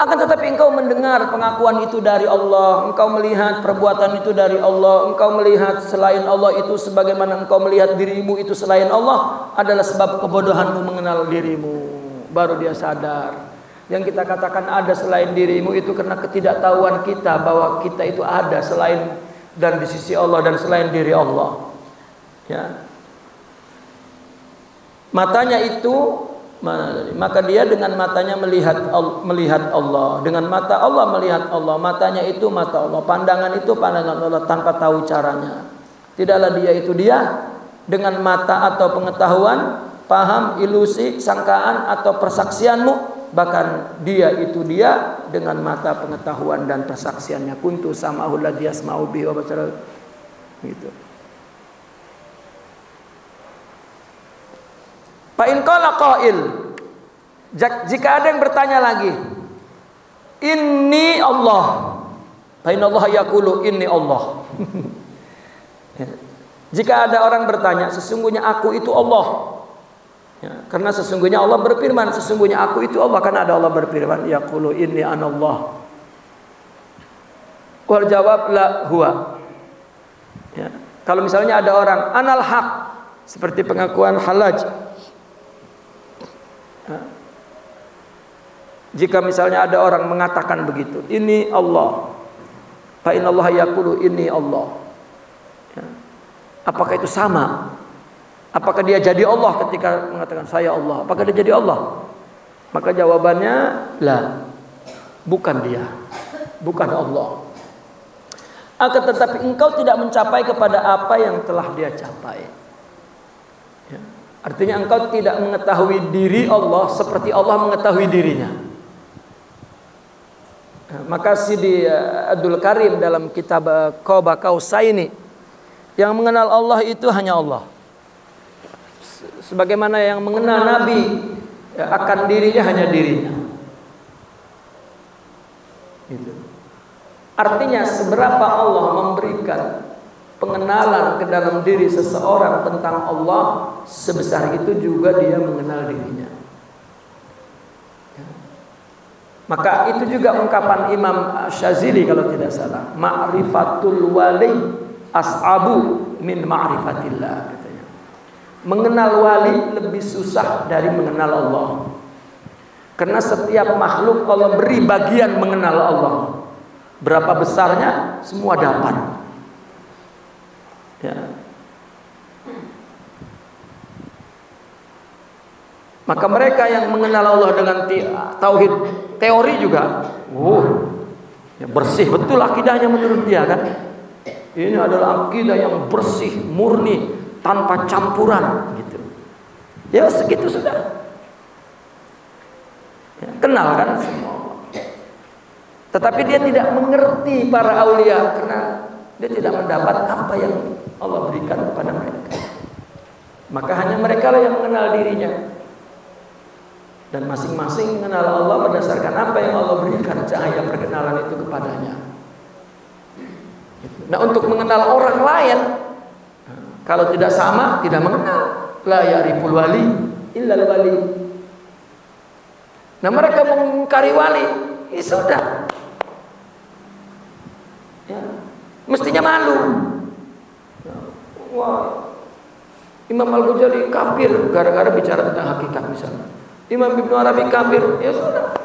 Akan tetapi engkau mendengar pengakuan itu dari Allah, engkau melihat perbuatan itu dari Allah, engkau melihat selain Allah itu sebagaimana engkau melihat dirimu itu selain Allah adalah sebab kebodohanmu mengenal dirimu. Baru dia sadar. Yang kita katakan ada selain dirimu itu karena ketidaktahuan kita bahwa kita itu ada selain dan di sisi Allah dan selain diri Allah. Ya. Matanya itu, maka dia dengan matanya melihat Allah, dengan mata Allah melihat Allah, matanya itu mata Allah, pandangan itu pandangan Allah tanpa tahu caranya. Tidaklah dia itu dia dengan mata atau pengetahuan, paham, ilusi, sangkaan atau persaksianmu, bahkan dia itu dia dengan mata pengetahuan dan persaksiannya. Kuntu sama'ul ladzi yasma'u bihi wa basara, gitu. Fa in qala qail, jika ada yang bertanya lagi, inni Allah, fa inna Allah yaqulu inni Allah. Jika ada orang bertanya, sesungguhnya aku itu Allah. Ya, karena sesungguhnya Allah berfirman, sesungguhnya aku itu Allah, karena ada Allah berfirman, yaqulu inni anallah. Wal jawab la huwa. Ya, kalau misalnya ada orang anal haq, seperti pengakuan Hallaj. Jika misalnya ada orang mengatakan begitu, ini Allah, fa innallaha yaqulu ini Allah, ya. Apakah itu sama? Apakah dia jadi Allah ketika mengatakan saya Allah? Apakah dia jadi Allah? Maka jawabannya la, bukan dia, bukan Allah. Akan tetapi engkau tidak mencapai kepada apa yang telah dia capai, ya. Artinya engkau tidak mengetahui diri Allah seperti Allah mengetahui dirinya. Maka Sidi Abdul Karim dalam kitab Qaba Qausaini, yang mengenal Allah itu hanya Allah. Sebagaimana yang mengenal Nabi, ya, akan dirinya hanya dirinya. Gitu. Artinya seberapa Allah memberikan pengenalan ke dalam diri seseorang tentang Allah, sebesar itu juga dia mengenal dirinya. Maka itu juga ungkapan Imam Syazili kalau tidak salah, ma'rifatul wali as'abu min ma'rifatillah, katanya. Mengenal wali lebih susah dari mengenal Allah. Karena setiap makhluk Allah beri bagian mengenal Allah. Berapa besarnya semua dapat. Ya. Maka mereka yang mengenal Allah dengan tauhid teori juga, ya bersih betul akidahnya menurut dia kan. Ini adalah akidah yang bersih, murni, tanpa campuran, gitu. Ya segitu sudah. Ya, kenal kan semua. Tetapi dia tidak mengerti para aulia karena dia tidak mendapat apa yang Allah berikan kepada mereka. Maka hanya mereka lah yang mengenal dirinya. Dan masing-masing mengenal Allah berdasarkan apa yang Allah berikan cahaya perkenalan itu kepadanya. Nah, untuk mengenal orang lain, kalau tidak sama, tidak mengenal. La ya'riful wali illal wali. Nah, mereka mengingkari wali, ya sudah. Ya, mestinya malu. Wah, Imam Al-Ghazali kafir gara-gara bicara tentang hakikat misalnya. Imam Ibnu Arabi kafir, ya sudah.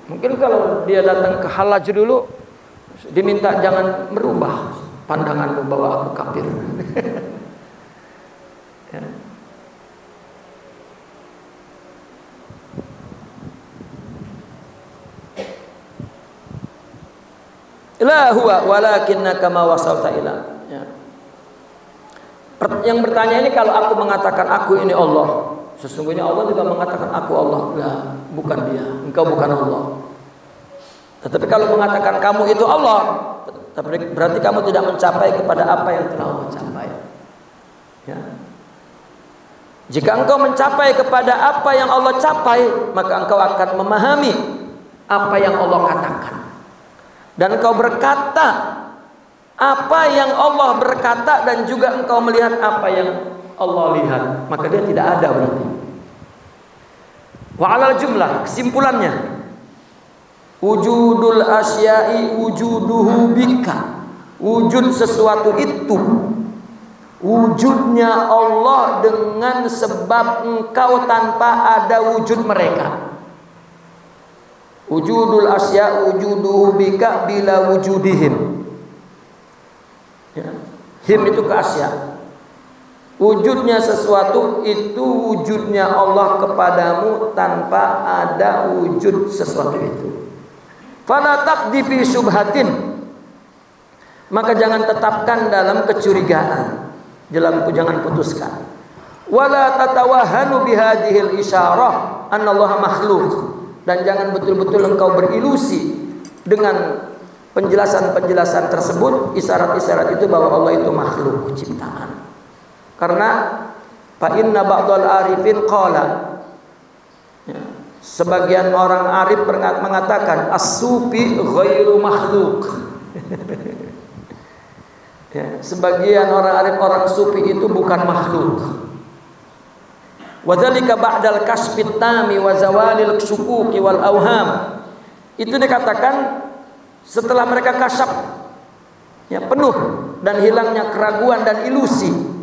Mungkin kalau dia datang ke Hallaj dulu, diminta jangan merubah pandanganmu bahwa aku kafir. Ya. La huwa walakinnaka ma wasalta ila. Ya. Yang bertanya ini, kalau aku mengatakan aku ini Allah, sesungguhnya Allah juga mengatakan aku Allah. Lah, bukan dia, engkau bukan Allah. Tetapi kalau mengatakan kamu itu Allah, berarti kamu tidak mencapai kepada apa yang telah Allah capai. Ya. Jika engkau mencapai kepada apa yang Allah capai, maka engkau akan memahami apa yang Allah katakan. Dan engkau berkata apa yang Allah berkata, dan juga engkau melihat apa yang Allah lihat, maka dia tidak ada berarti. Wa 'alal jumlah, kesimpulannya, wujudul asya'i wujuduhu bika. Wujud sesuatu itu wujudnya Allah dengan sebab engkau tanpa ada wujud mereka. Wujudul asya' wujuduhu bika bila wujudihim. Ya. Him itu ke asya'. Wujudnya sesuatu itu wujudnya Allah kepadamu tanpa ada wujud sesuatu itu. Fala taqdi fi syubhatin, maka jangan tetapkan dalam kecurigaan, jangan putuskan. Wala tatawahhanu bihadhil isyarah anna Allah makhluk, dan jangan betul-betul engkau berilusi dengan penjelasan-penjelasan tersebut, isyarat-isyarat itu bahwa Allah itu makhluk ciptaan. Karena fa inna ba'dal arifin qala, ya, sebagian orang arif mengatakan as-sufi ghairu makhluk. Ya, sebagian orang arif, orang sufi itu bukan makhluk. Wa dzalika ba'dal kasfit tami wa zawalil syukuki wal auham. Itu dikatakan setelah mereka kasyaf, ya, penuh dan hilangnya keraguan dan ilusi.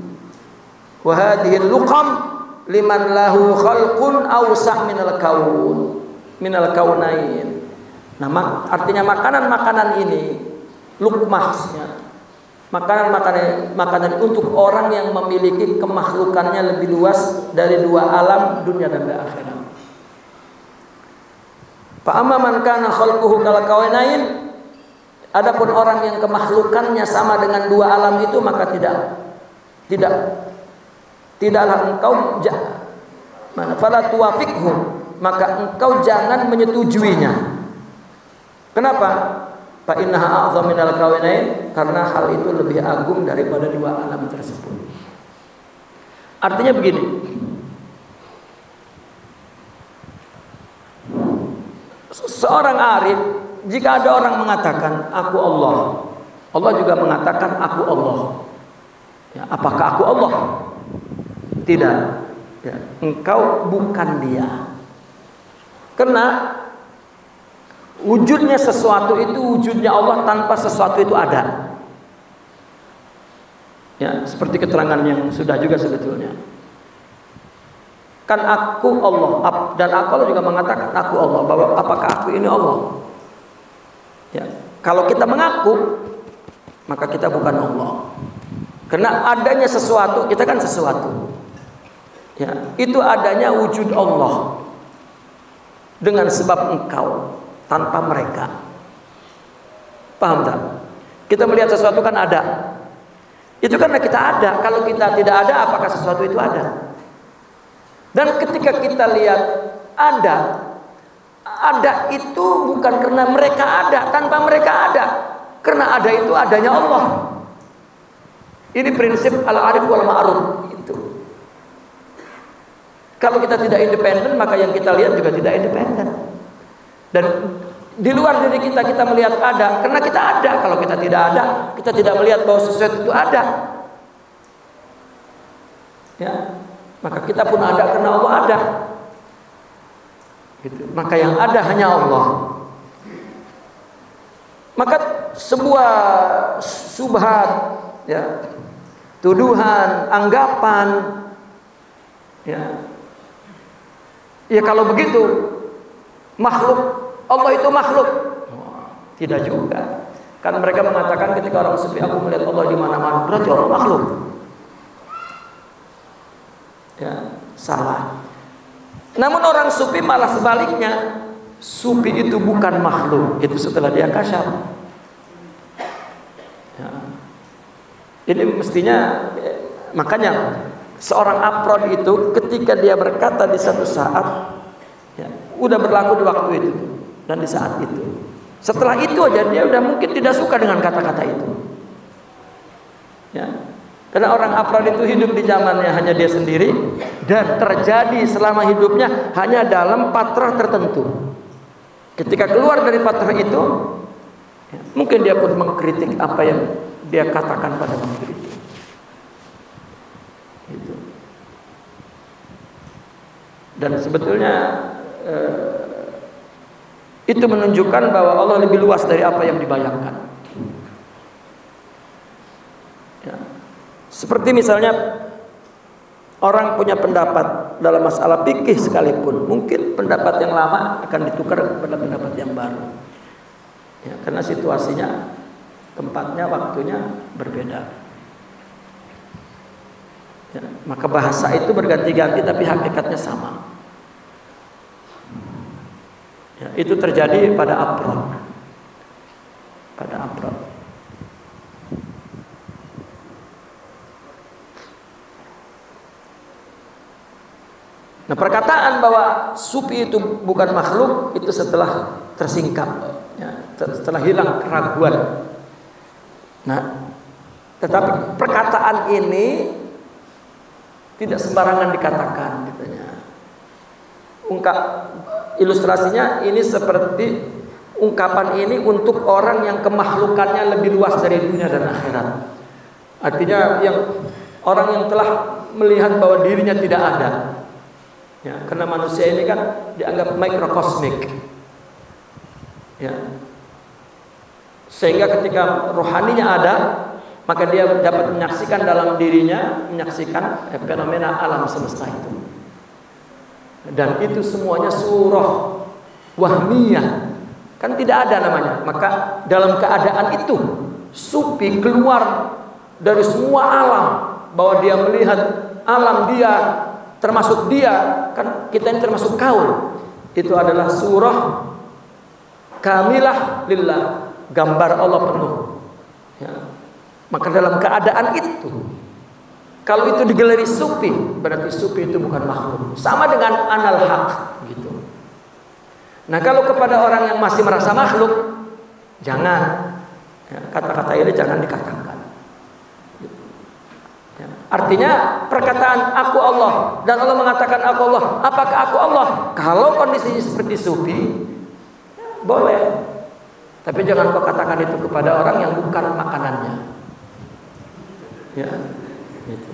Wa hadhil luqam liman lahu khalqun awsa' minal kaun minal kaunain. Nah, artinya makanan-makanan ini luqmah, ya, makanan untuk orang yang memiliki kemakhlukannya lebih luas dari dua alam, dunia dan akhirat. Fa amma man kana khalquhu kal kaunain, adapun orang yang kemakhlukannya sama dengan dua alam itu, maka tidaklah engkau fala tuwafiqhu, maka engkau jangan menyetujuinya. Kenapa? Fa innaha a'zam minal kaunain, karena hal itu lebih agung daripada dua alam tersebut. Artinya begini, seorang arif, jika ada orang mengatakan aku Allah, Allah juga mengatakan aku Allah. Ya, apakah aku Allah? Tidak, ya, engkau bukan dia. Karena wujudnya sesuatu itu wujudnya Allah tanpa sesuatu itu ada. Ya, seperti keterangan yang sudah juga sebetulnya. Kan aku Allah, dan Allah juga mengatakan aku Allah, bahwa apakah aku ini Allah? Ya, kalau kita mengaku, maka kita bukan Allah. Karena adanya sesuatu, kita kan sesuatu. Ya, itu adanya wujud Allah dengan sebab engkau tanpa mereka. Paham tak? Kita melihat sesuatu kan ada. Itu karena kita ada. Kalau kita tidak ada, apakah sesuatu itu ada? Dan ketika kita lihat ada itu bukan karena mereka ada, tanpa mereka ada. Karena ada itu adanya Allah. Ini prinsip al-arif wal ma'ruf itu. Kalau kita tidak independen, maka yang kita lihat juga tidak independen. Dan di luar diri kita melihat ada karena kita ada. Kalau kita tidak ada, kita tidak melihat bahwa sesuatu itu ada. Ya, maka kita pun ada karena Allah ada. Gitu. Maka yang ada hanya Allah. Maka sebuah subhat, ya, tuduhan, anggapan, ya kalau begitu makhluk, Allah itu makhluk. Tidak juga. Kan mereka mengatakan ketika orang sufi, aku melihat Allah di mana-mana, berarti Allah makhluk. Ya, salah. Namun orang sufi malah sebaliknya. Sufi itu bukan makhluk. Itu setelah dia kasyaf. Ya. Ini mestinya, makanya seorang afrod itu ketika dia berkata di satu saat, ya, udah berlaku di waktu itu dan di saat itu. Setelah itu aja dia udah mungkin tidak suka dengan kata-kata itu. Ya. Karena orang afrod itu hidup di zamannya hanya dia sendiri dan terjadi selama hidupnya hanya dalam patrah tertentu. Ketika keluar dari patrah itu, ya, mungkin dia pun mengkritik apa yang dia katakan pada waktu itu. Gitu. Dan sebetulnya itu menunjukkan bahwa Allah lebih luas dari apa yang dibayangkan. Ya. Seperti misalnya orang punya pendapat dalam masalah fikih sekalipun, mungkin pendapat yang lama akan ditukar kepada pendapat yang baru. Ya, karena situasinya, tempatnya, waktunya berbeda. Ya, maka bahasa itu berganti-ganti tapi hakikatnya sama. Ya, itu terjadi pada afrod. Pada afrod. Nah, perkataan bahwa sufi itu bukan makhluk itu setelah tersingkap, ya, setelah hilang keraguan. Nah, tetapi perkataan ini tidak sembarangan dikatakan, katanya. Ilustrasinya ini seperti ungkapan ini untuk orang yang kemakhlukannya lebih luas dari dunia dan akhirat. Artinya orang yang telah melihat bahwa dirinya tidak ada. Ya, karena manusia ini kan dianggap mikrokosmik. Ya. Sehingga ketika rohaninya ada, maka dia dapat menyaksikan dalam dirinya, menyaksikan fenomena alam semesta itu. Dan itu semuanya surah wahmiyah, kan tidak ada namanya. Maka dalam keadaan itu sufi keluar dari semua alam, bahwa dia melihat alam dia, termasuk dia, kan kita ini termasuk kaul. Itu adalah surah kamilah lillah, gambar Allah penuh. Ya. Maka dalam keadaan itu, kalau itu digelari sufi, berarti sufi itu bukan makhluk. Sama dengan anal haq gitu. Nah, kalau kepada orang yang masih merasa makhluk, jangan, ya, kata-kata ini jangan dikatakan. Ya, artinya perkataan aku Allah dan Allah mengatakan aku Allah. Apakah aku Allah? Kalau kondisinya seperti sufi, ya, boleh. Tapi jangan kau katakan itu kepada orang yang bukan makanannya. Ya, gitu.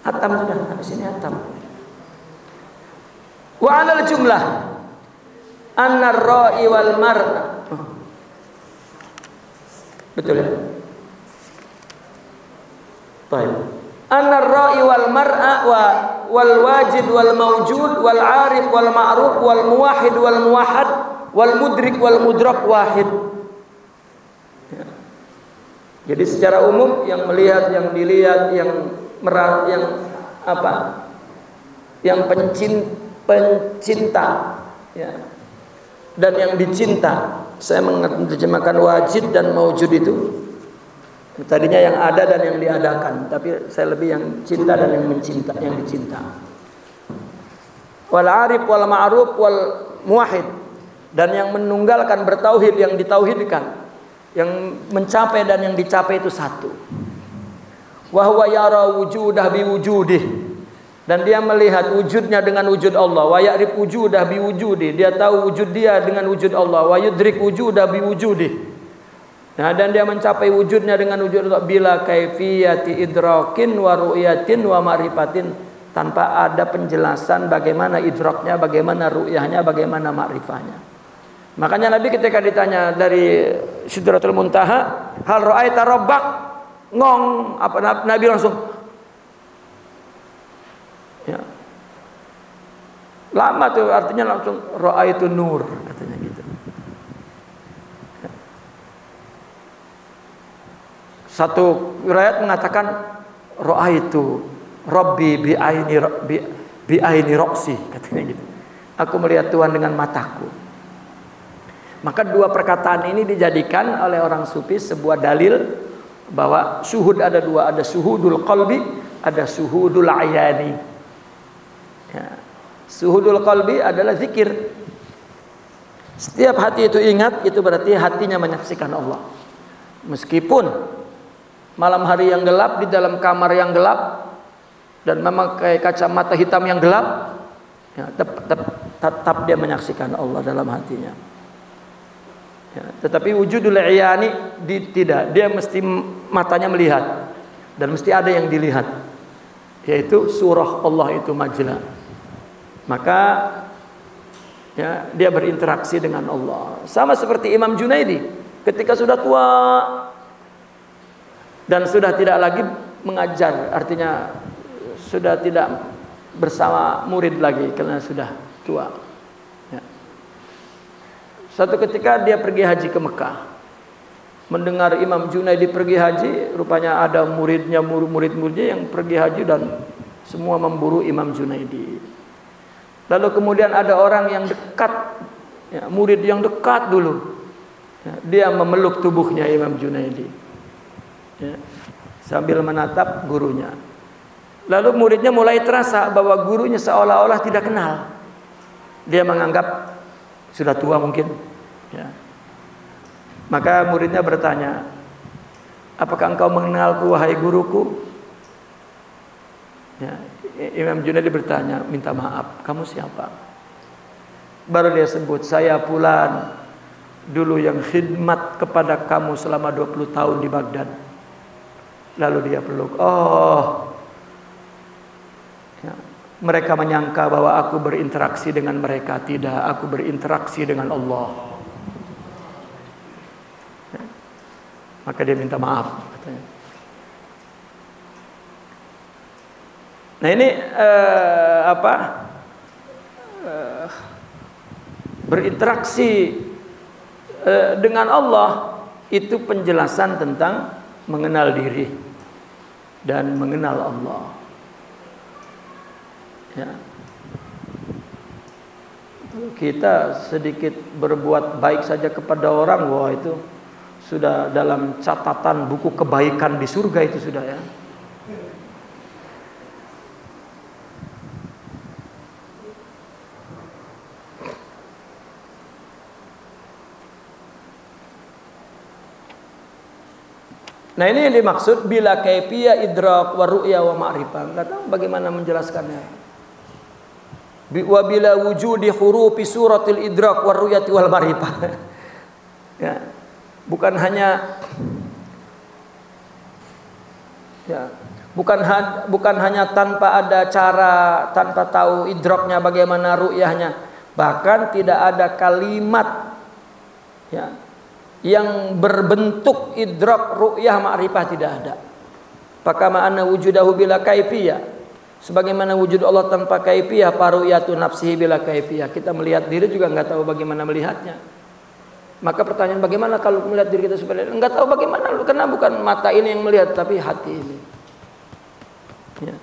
Hatam sudah, habis ini hatam. Wa 'alal jumlah anna ar-ra'i wal mar'a. Betul ya? Baik. Anna ar-ra'i wal mar'a wal wajid wal mawjud wal 'arif wal ma'ruf wal muwahhid wal muwahhad wal mudrik wal mudrak wahid. Ya. Jadi secara umum yang melihat, yang dilihat, yang pencinta, ya, dan yang dicinta. Saya menerjemahkan wajid dan maujud itu. Tadinya yang ada dan yang diadakan, tapi saya lebih yang cinta dan yang mencinta, yang dicinta. Wal arif wal ma'ruf wal muwahhid, dan yang menunggalkan, bertauhid, yang ditauhidkan, yang mencapai dan yang dicapai itu satu. Wa huwa yara wujudah bi wujudih, dan dia melihat wujudnya dengan wujud Allah. Wa ya'rif wujudah bi wujudih, dia tahu wujud dia dengan wujud Allah. Wa yudrik wujudah bi wujudih, nah, dan dia mencapai wujudnya dengan wujud Allah bila kaifiyati idrakin wa ru'yatin wa ma'rifatin, tanpa ada penjelasan bagaimana idraknya, bagaimana ru'yahnya, bagaimana ma'rifahnya. Makanya Nabi ketika ditanya dari Sidratul Muntaha, hal ra'aita rabbak, ngong, apa, Nabi langsung, ya, lama tuh, artinya langsung ra'aitu nur, katanya gitu. Ya. Satu riwayat mengatakan ra'aitu rabbi bi aini ra'si, katanya gitu. Aku melihat Tuhan dengan mataku. Maka dua perkataan ini dijadikan oleh orang sufi sebuah dalil bahwa syuhud ada dua, ada syuhudul qalbi, ada syuhudul ayani. Ya. Syuhudul qalbi adalah zikir. Setiap hati itu ingat, itu berarti hatinya menyaksikan Allah. Meskipun malam hari yang gelap, di dalam kamar yang gelap, dan memakai kacamata hitam yang gelap, ya, tetap dia menyaksikan Allah dalam hatinya. Ya, tetapi wujudul iyani tidak, dia mesti matanya melihat dan mesti ada yang dilihat, yaitu surah Allah itu majla. Maka ya, dia berinteraksi dengan Allah. Sama seperti Imam Junaidi ketika sudah tua dan sudah tidak lagi mengajar, artinya sudah tidak bersama murid lagi karena sudah tua. Ya. Suatu ketika dia pergi haji ke Mekah, mendengar Imam Junaidi pergi haji, rupanya ada murid-muridnya yang pergi haji dan semua memburu Imam Junaidi. Lalu kemudian ada orang yang dekat, ya, murid yang dekat dulu, ya, dia memeluk tubuhnya Imam Junaidi, ya, sambil menatap gurunya. Lalu muridnya mulai terasa bahwa gurunya seolah-olah tidak kenal. Dia menganggap sudah tua mungkin, ya. Maka muridnya bertanya, apakah engkau mengenalku wahai guruku? Ya, Imam Junaidi bertanya, minta maaf, kamu siapa? Baru dia sebut, saya Fulan, dulu yang khidmat kepada kamu selama 20 tahun di Baghdad. Lalu dia peluk. Oh, ya, mereka menyangka bahwa aku berinteraksi dengan mereka. Tidak, aku berinteraksi dengan Allah. Ya. Maka dia minta maaf, katanya. Nah ini berinteraksi dengan Allah itu penjelasan tentang mengenal diri dan mengenal Allah. Ya. Kalau kita sedikit berbuat baik saja kepada orang, wah itu sudah dalam catatan buku kebaikan di surga itu sudah, ya. Nah ini yang dimaksud bila kaifiyah idrak wa ru'ya wa ma'rifah. Enggak tahu bagaimana menjelaskannya. Wa bila wujudi hurufi suratil idrak wa ru'yati wal ma'rifah. Ya. Bukan hanya ya, bukan hanya tanpa ada cara, tanpa tahu idraknya bagaimana ru'yahnya. Bahkan tidak ada kalimat, ya, yang berbentuk idrak, ru'yah, ma'rifah, tidak ada. Fakama anna wujudahu bila kaifiyah, sebagaimana wujud Allah tanpa kaifiyah, faru'yatu nafsihi bila kaifiyah. Kita melihat diri juga enggak tahu bagaimana melihatnya. Maka pertanyaan, bagaimana kalau melihat diri kita sebenarnya? Enggak tahu bagaimana, karena bukan mata ini yang melihat, tapi hati ini. Ya.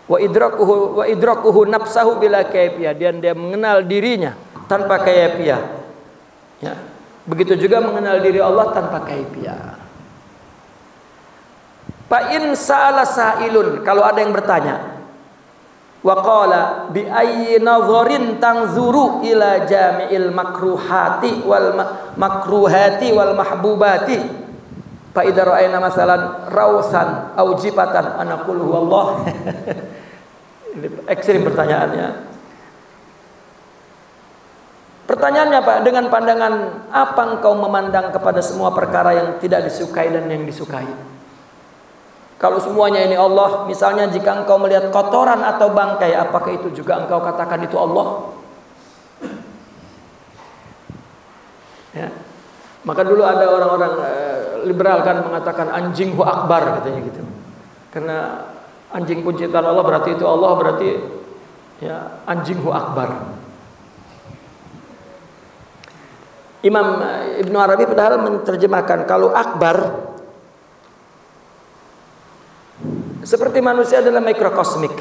Wa idrakuhu nafsahu bila kaifiyah, dia mengenal dirinya tanpa kaifiyah. Ya. Begitu juga mengenal diri Allah tanpa kaifiyah. Fa in sa'ala sa'ilun, kalau ada yang bertanya, wa qala bi ayyi nadharin tanzuru ila jami'il makruhati wal makruhati wal mahbubati fa idza ra'ayna masalan rausan au jibatan anaqul huwallah. Ini ekstrim pertanyaannya. Pertanyaannya Pak, dengan pandangan apa engkau memandang kepada semua perkara yang tidak disukai dan yang disukai? Kalau semuanya ini Allah, misalnya jika engkau melihat kotoran atau bangkai, apakah itu juga engkau katakan itu Allah? Ya. Maka dulu ada orang-orang liberal kan mengatakan anjing hu akbar, katanya gitu. Karena anjing pun ciptaan Allah, berarti itu Allah, berarti ya anjing hu akbar. Imam Ibnu Arabi padahal menerjemahkan kalau akbar seperti manusia adalah mikrokosmik,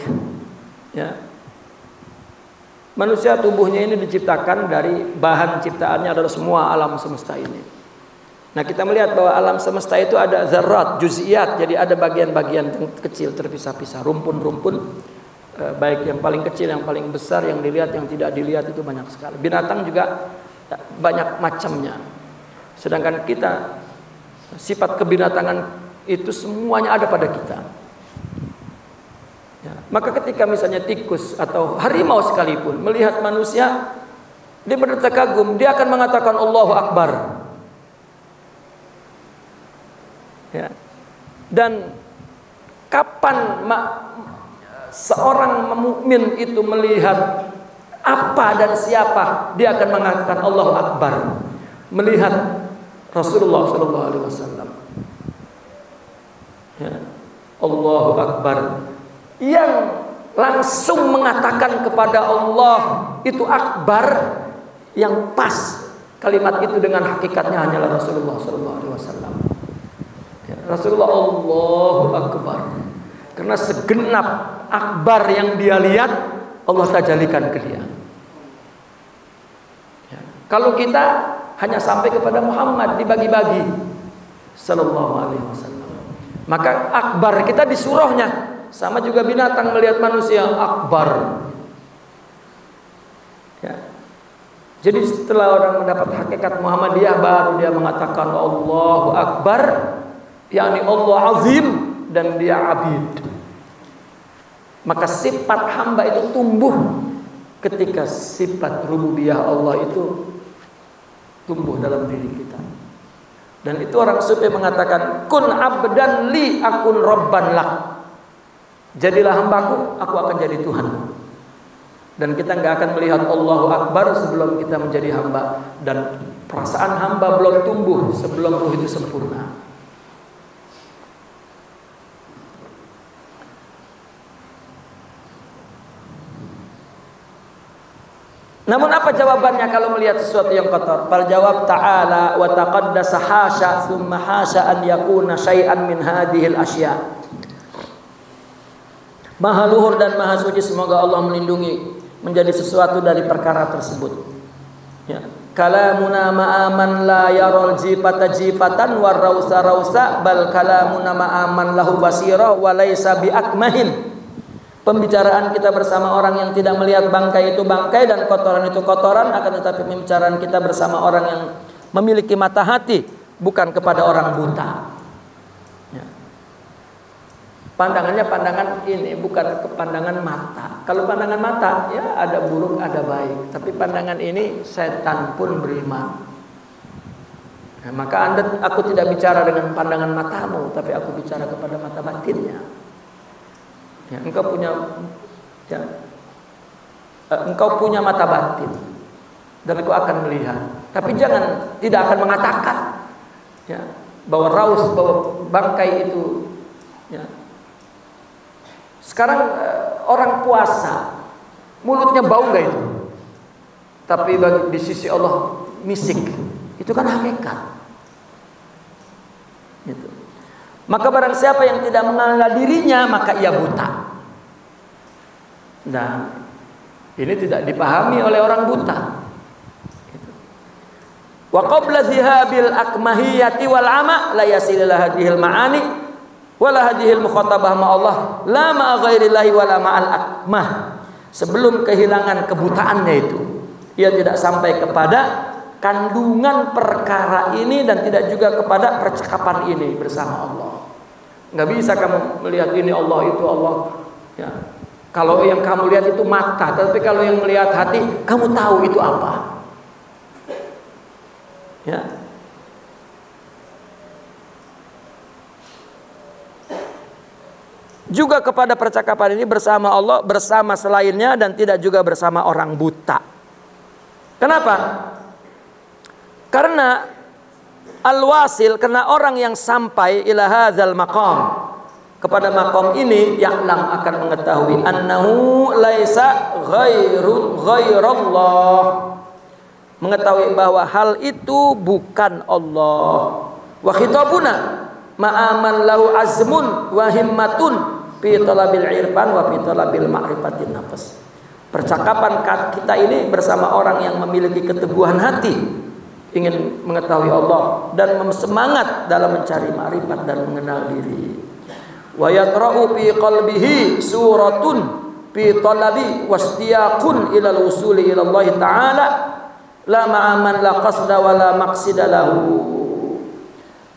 ya. Manusia tubuhnya ini diciptakan dari bahan ciptaannya adalah semua alam semesta ini. Nah kita melihat bahwa alam semesta itu ada zarat, juz'iyat, jadi ada bagian-bagian kecil terpisah-pisah, rumpun-rumpun, baik yang paling kecil, yang paling besar, yang dilihat, yang tidak dilihat, itu banyak sekali. Binatang juga banyak macamnya. Sedangkan kita, sifat kebinatangan itu semuanya ada pada kita, ya. Maka ketika misalnya tikus atau harimau sekalipun melihat manusia, dia berdetak kagum, dia akan mengatakan Allahu Akbar. Ya. Dan kapan seorang mukmin itu melihat apa dan siapa, dia akan mengatakan Allahu Akbar. Melihat Rasulullah sallallahu alaihi wasallam. Ya. Allahu Akbar. Yang langsung mengatakan kepada Allah itu akbar, yang pas kalimat itu dengan hakikatnya hanyalah Rasulullah sallallahu alaihi wasallam. Ya, Rasulullah Allahu Akbar. Karena segenap akbar yang dia lihat Allah tajalikan ke dia. Ya. Kalau kita hanya sampai kepada Muhammad dibagi-bagi sallallahu alaihi wasallam, maka akbar kita di surahnya. Sama juga binatang melihat manusia akbar. Ya. Jadi setelah orang mendapat hakikat Muhammadiyah, baru dia mengatakan Allahu Akbar, yakni Allah azim dan dia abid. Maka sifat hamba itu tumbuh ketika sifat rububiyah Allah itu tumbuh dalam diri kita. Dan itu orang sufi mengatakan kun abdan li akun robban lak. Jadilah hambaku, aku akan jadi Tuhan. Dan kita nggak akan melihat Allahu Akbar sebelum kita menjadi hamba. Dan perasaan hamba belum tumbuh sebelum ruh itu sempurna. Namun apa jawabannya kalau melihat sesuatu yang kotor? Fal jawab ta'ala wa taqaddasa hasya thumma hasya an yakuna syai'an min hadhil asya'. Maha luhur dan maha suci, semoga Allah melindungi, menjadi sesuatu dari perkara tersebut. Ya. Kalamuna ma'aman la yarul jifata jifatan war rausa rausa bal kalamuna ma'aman lahu basirah wa laisa biakmahin. Pembicaraan kita bersama orang yang tidak melihat bangkai itu bangkai dan kotoran itu kotoran, akan tetapi pembicaraan kita bersama orang yang memiliki mata hati, bukan kepada orang buta. Ya. Pandangannya pandangan ini, bukan kepandangan mata. Kalau pandangan mata, ya ada buruk, ada baik. Tapi pandangan ini setan pun beriman. Nah, maka aku tidak bicara dengan pandangan matamu, tapi aku bicara kepada mata batinnya. Ya, engkau punya mata batin, dan aku akan melihat. Tapi jangan, tidak akan mengatakan, ya, bahwa raus, bahwa bangkai itu. Ya. Sekarang orang puasa, mulutnya bau nggak itu? Tapi di sisi Allah misik, itu kan hakikat. Gitu. Maka barang siapa yang tidak mengenal dirinya, maka ia buta. Nah, ini tidak dipahami oleh orang buta. Gitu. Wa qabla zihabil akmahiyati wal ama la yasilila hadhil ma'ani wala hadhil mukhatabah ma Allah la ma ghairillahi wala ma'al akmah. Sebelum kehilangan kebutaannya itu, ia tidak sampai kepada kandungan perkara ini dan tidak juga kepada percakapan ini bersama Allah. Nggak bisa kamu melihat ini Allah, itu Allah. Ya. Kalau yang kamu lihat itu mata, tapi kalau yang melihat hati, kamu tahu itu apa. Ya. Juga kepada percakapan ini bersama Allah, bersama selainnya, dan tidak juga bersama orang buta. Kenapa? Karena al-wasil, karena orang yang sampai ila hadzal maqam, kepada maqam ini, ya'lam, akan mengetahui annahu laisa ghairullah, mengetahui bahwa hal itu bukan Allah. Wa khitabuna ma'aman lahu azmun wa himmatun fi talabil irfan wa fi talabil ma'rifatin nafs. Percakapan kita ini bersama orang yang memiliki keteguhan hati, ingin mengetahui Allah dan semangat dalam mencari ma'rifat dan mengenal diri. Wa yatra'u fi qalbihi suratun fi talabi wastiyaqun ila al-wusuli ila Allah ta'ala la ma'aman la qasda wa la maqsida lahu.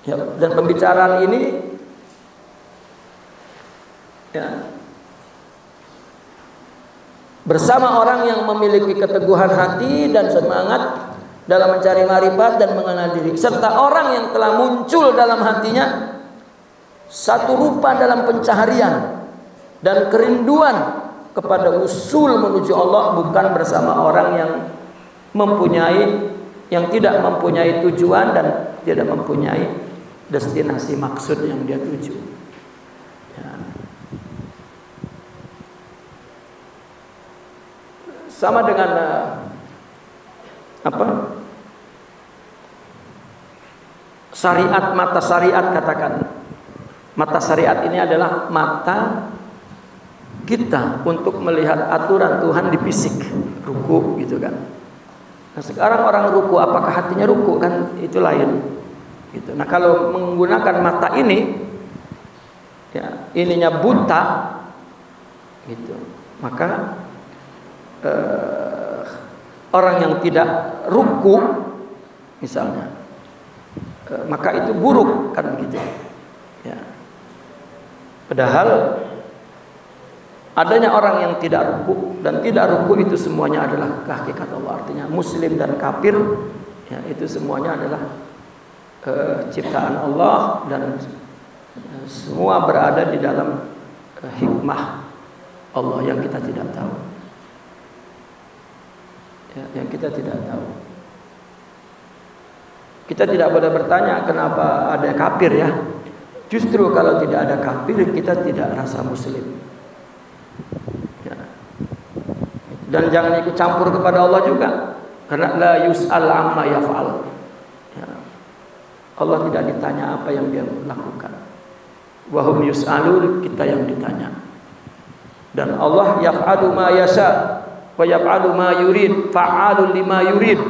Ya, dan pembicaraan ini, ya, bersama orang yang memiliki keteguhan hati dan semangat dalam mencari marifat dan mengenal diri, serta orang yang telah muncul dalam hatinya satu rupa dalam pencaharian dan kerinduan kepada usul menuju Allah, bukan bersama orang yang tidak mempunyai tujuan dan tidak mempunyai destinasi maksud yang dia tuju. Ya. Sama dengan syariat, mata syariat, katakan mata syariat ini adalah mata kita untuk melihat aturan Tuhan di fisik, ruku gitu kan. Nah sekarang orang ruku, apakah hatinya ruku kan, itu lain gitu. Nah kalau menggunakan mata ini ya, ininya buta gitu, maka orang yang tidak ruku misalnya, maka itu buruk kan begitu ya. Padahal adanya orang yang tidak ruku dan tidak ruku itu semuanya adalah hakikat Allah. Artinya muslim dan kafir ya, itu semuanya adalah ciptaan Allah dan semua berada di dalam hikmah Allah yang kita tidak tahu. Ya, yang kita tidak tahu. Kita tidak boleh bertanya kenapa ada kafir ya. Justru kalau tidak ada kafir kita tidak rasa muslim. Ya. Dan jangan ikut campur kepada Allah juga, karena la yus'al amma yaf'al. Ya. Allah tidak ditanya apa yang dia lakukan. Wa hum yus'alun, kita yang ditanya. Dan Allah yaf'alu ma yasha wa yaf'alu ma yurid, fa'alun lima yurid.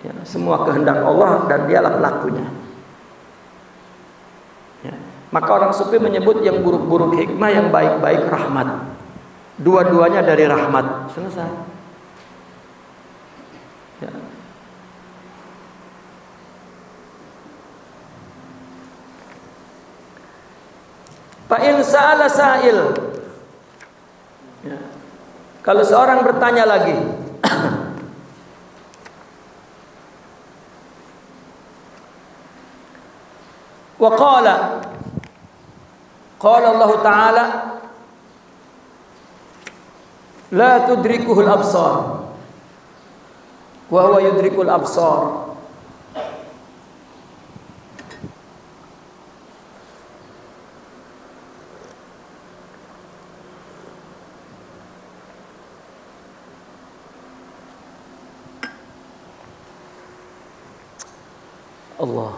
Ya, semua kehendak Allah dan dialah pelakunya. Ya. Maka orang sufi menyebut yang buruk-buruk hikmah, yang baik-baik rahmat. Dua-duanya dari rahmat. Selesai. Ya. Fa in sa'ala sa'il. Ya. Kalau seorang bertanya lagi, wa qala Allah Ta'ala la tudrikuhul absar wa huwa yudrikul absar. Allah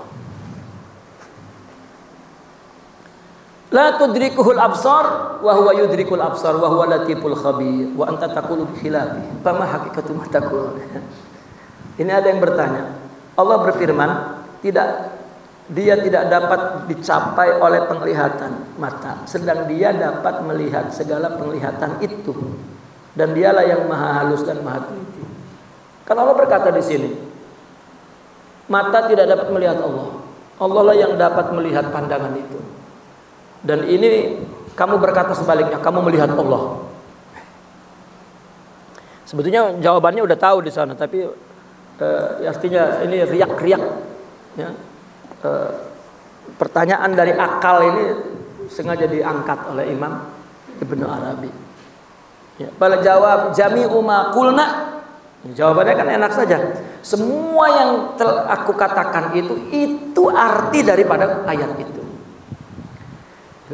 la tudrikuhul absar wa huwa yudrikul absar wa huwa latiful khabir wa anta taqulu bi khilafi fama haqiqatu ma taqul. Ini ada yang bertanya, Allah berfirman, dia tidak dapat dicapai oleh penglihatan mata, sedang dia dapat melihat segala penglihatan itu, dan dialah yang maha halus dan maha teliti. Kalau Allah berkata di sini, mata tidak dapat melihat Allah, Allah lah yang dapat melihat pandangan itu. Dan ini kamu berkata sebaliknya, kamu melihat Allah. Sebetulnya jawabannya udah tahu di sana, tapi artinya ini riak-riak. Ya. Pertanyaan dari akal ini sengaja diangkat oleh Imam Ibnu Arabi. Ya, pada jawab jami'u ma qulna, jawabannya kan enak saja. Semua yang aku katakan itu arti daripada ayat itu.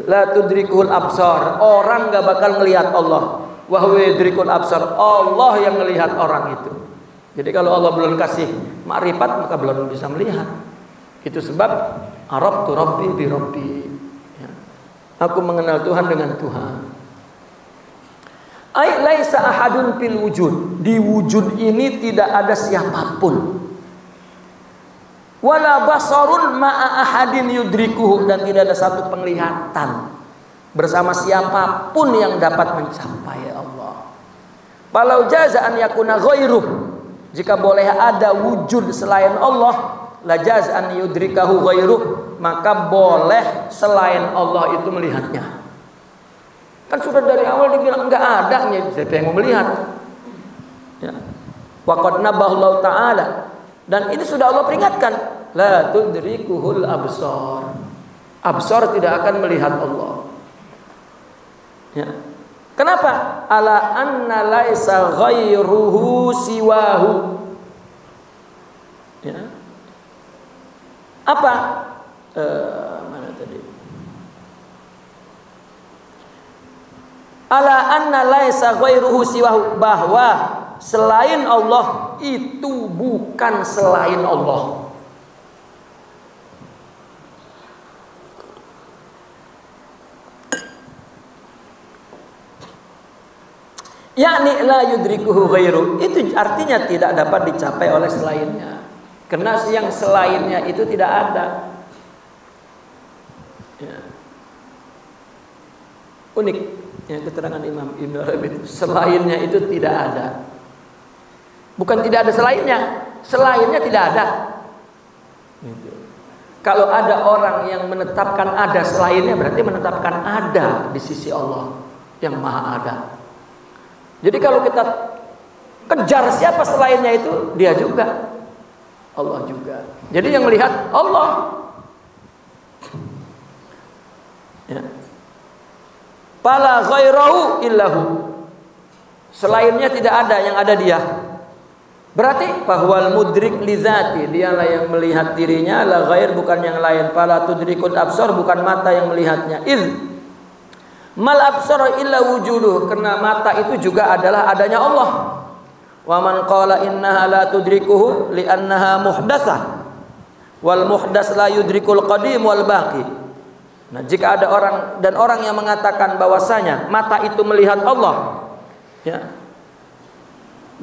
La tudrikul absar, orang gak bakal ngelihat Allah. Wa huwa yudrikul absar, Allah yang melihat orang itu. Jadi kalau Allah belum kasih makrifat, maka belum bisa melihat. Itu sebab arabtu rabbi bi rabbi. Ya. Aku mengenal Tuhan dengan Tuhan. Ai laisa ahadun fil wujud. Di wujud ini tidak ada siapapun. Wala basarun ma'a ahadin yudrikuhu, dan tidak ada satu penglihatan bersama siapapun yang dapat mencapai Allah. Walau jaza an yakuna ghairuh, jika boleh ada wujud selain Allah, la jaz an yudrikahu ghairuh, maka boleh selain Allah itu melihatnya. Kan sudah dari awal dibilang enggak ada, siapa yang mau melihat? Ya. Wa qad nabahallahu ta'ala, dan ini sudah Allah peringatkan, la tudrikuhul absar. Absar tidak akan melihat Allah. Ya. Kenapa? Ala anna laisa ghairuhu siwahu. Ya. Apa? Mana tadi? Ala anna laisa ghairuhu siwahu, bahwa selain Allah itu bukan selain Allah. Yakni la yudrikuhu ghairu, itu artinya tidak dapat dicapai oleh selainnya, karena yang selainnya itu tidak ada. Ya. Unik ya keterangan Imam Ibnu Arabi, selainnya itu tidak ada. Bukan tidak ada selainnya, selainnya tidak ada. Gitu. Kalau ada orang yang menetapkan ada selainnya, berarti menetapkan ada di sisi Allah yang Maha Ada. Jadi kalau kita kejar siapa selainnya itu, dia juga, Allah juga. Jadi yang melihat Allah. Ya. Fala ghairahu illahu, selainnya tidak ada, yang ada dia. Berarti bahwal mudrik li dzati, dialah yang melihat dirinya, la ghair bukan yang lain. Fala tudrikul absar, bukan mata yang melihatnya. Iz mal absar illa wujuduh, karena mata itu juga adalah adanya Allah. Wa man qala innaha la tudrikuhu li annaha muhdatsah wal muhdas la yudrikul qadim wal baqi. Nah, jika ada orang yang mengatakan bahwasanya mata itu melihat Allah, ya,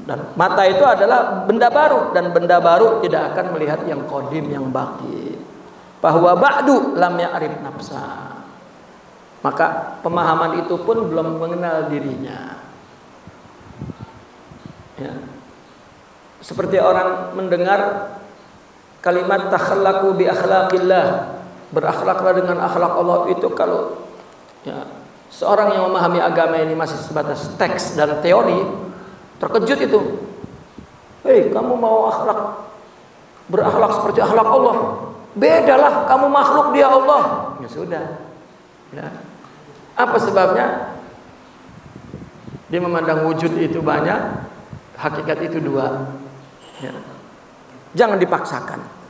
dan mata itu adalah benda baru, dan benda baru tidak akan melihat yang qadim, yang baqi. Bahwa ba'du lam ya'rif nafsa, maka pemahaman itu pun belum mengenal dirinya. Ya. Seperti orang mendengar kalimat takhallaqu bi akhlaqillah, berakhlaklah dengan akhlak Allah, itu kalau ya, seorang yang memahami agama ini masih sebatas teks dan teori, terkejut itu. Hei, kamu mau berakhlak seperti akhlak Allah? Bedalah, kamu makhluk, dia Allah. Ya sudah. Ya. Apa sebabnya? Dia memandang wujud itu banyak, hakikat itu dua. Ya. Jangan dipaksakan.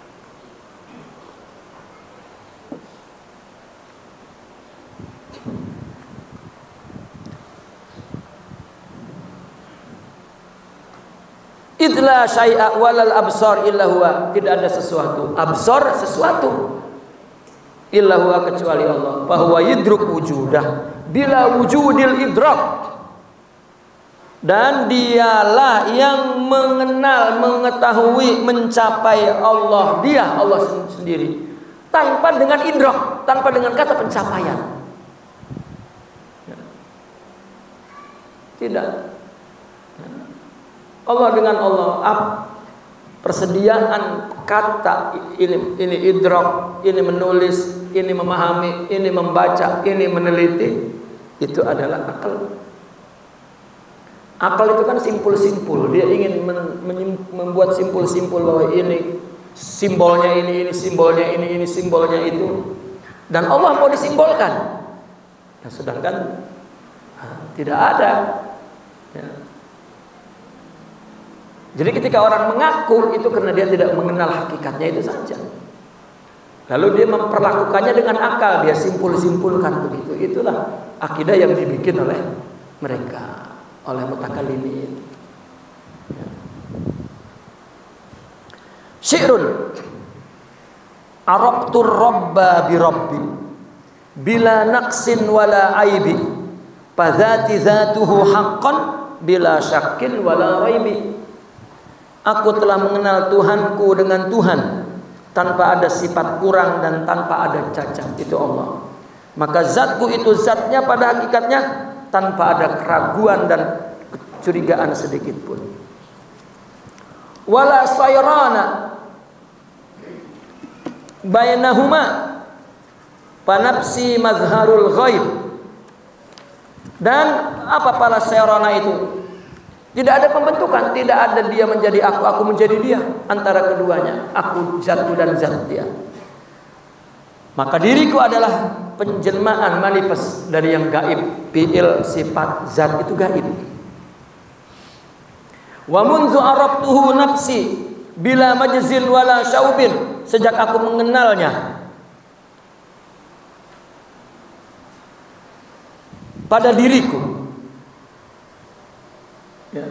Idla syai'a walal absar illa huwa, tidak ada sesuatu, absar sesuatu, illa huwa kecuali Allah. Bahwa yudruk wujudah bila wujudil idrak, dan dialah yang mengenal, mengetahui, mencapai Allah, dia Allah sendiri, tanpa dengan idrak, tanpa dengan kata pencapaian. Tidak. Allah dengan Allah, persediaan kata ini idrak, ini menulis, ini memahami, ini membaca, ini meneliti, itu adalah akal. Akal itu kan simpul-simpul, dia ingin membuat simpul-simpul bahwa ini simbolnya ini simbolnya ini simbolnya itu, dan Allah mau disimbolkan. Nah, sedangkan tidak ada. Ya. Jadi ketika orang mengaku itu karena dia tidak mengenal hakikatnya itu saja. Lalu dia memperlakukannya dengan akal, dia simpul-simpulkan begitu. Itulah akidah yang dibikin oleh mereka, oleh mutakallimin. Syi'run arabtur rabba bi rabbi bila naqsin wala aibi fadzati dzatuhu haqqan bila syakkin wala raibi. Aku telah mengenal Tuhanku dengan Tuhan tanpa ada sifat kurang dan tanpa ada cacat, itu Allah. Maka zatku itu zatnya pada hakikatnya tanpa ada keraguan dan kecurigaan sedikit pun. Wala sayrana bainahuma panapsi mazharul ghaib Dan apa pala serona itu? Tidak ada pembentukan, tidak ada dia menjadi aku menjadi dia. Antara keduanya, aku zatku dan zat dia. Maka diriku adalah penjelmaan manifest dari yang gaib. Fi'il sifat zat itu gaib. Wa munzu arabtuhu nafsi bila majzin wala syaubin. Sejak aku mengenalnya pada diriku, ya,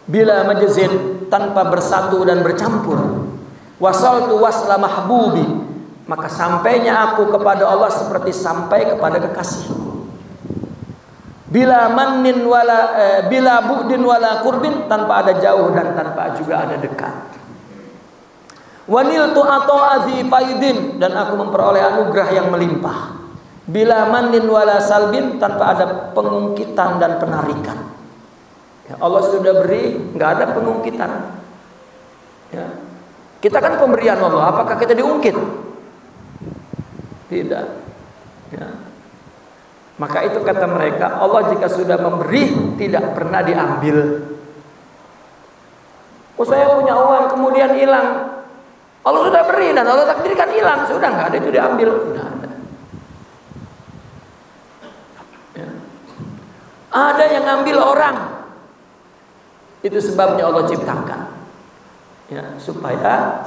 bila majzin, tanpa bersatu dan bercampur. Wasaltu wasla mahbubi, maka sampainya aku kepada Allah seperti sampai kepada kekasihku. Bila mannin wala bila bu'din wala kurbin, tanpa ada jauh dan tanpa juga ada dekat. Waniltu ata'azi faidin, dan aku memperoleh anugerah yang melimpah. Bila mannin wala salbin, tanpa ada pengungkitan dan penarikan. Ya, Allah sudah beri, nggak ada pengungkitan. Ya. Kita kan pemberian Allah, apakah kita diungkit? Tidak. Ya. Maka itu kata mereka, Allah jika sudah memberi tidak pernah diambil. Oh, saya punya uang kemudian hilang. Allah sudah beri dan Allah takdirkan hilang, sudah nggak ada itu diambil. Tidak ada. Ya. Ada yang ngambil orang. Itu sebabnya Allah ciptakan, ya, supaya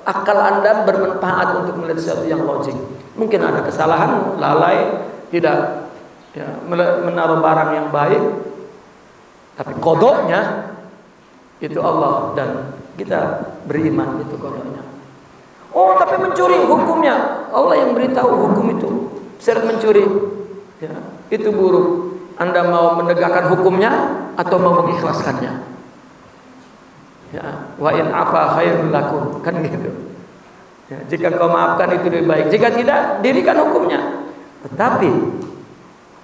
akal anda bermanfaat untuk melihat sesuatu yang logik. Mungkin ada kesalahan, lalai, tidak, ya, menaruh barang yang baik, tapi kodoknya itu Allah dan kita beriman itu kodoknya. Oh, tapi mencuri hukumnya Allah yang beritahu hukum itu. Syarat mencuri, ya, itu buruk. Anda mau menegakkan hukumnya atau mau mengikhlaskannya? Ya, wa in afa khairul lakum, kan gitu. Ya, jika kau maafkan itu lebih baik. Jika tidak, dirikan hukumnya. Tetapi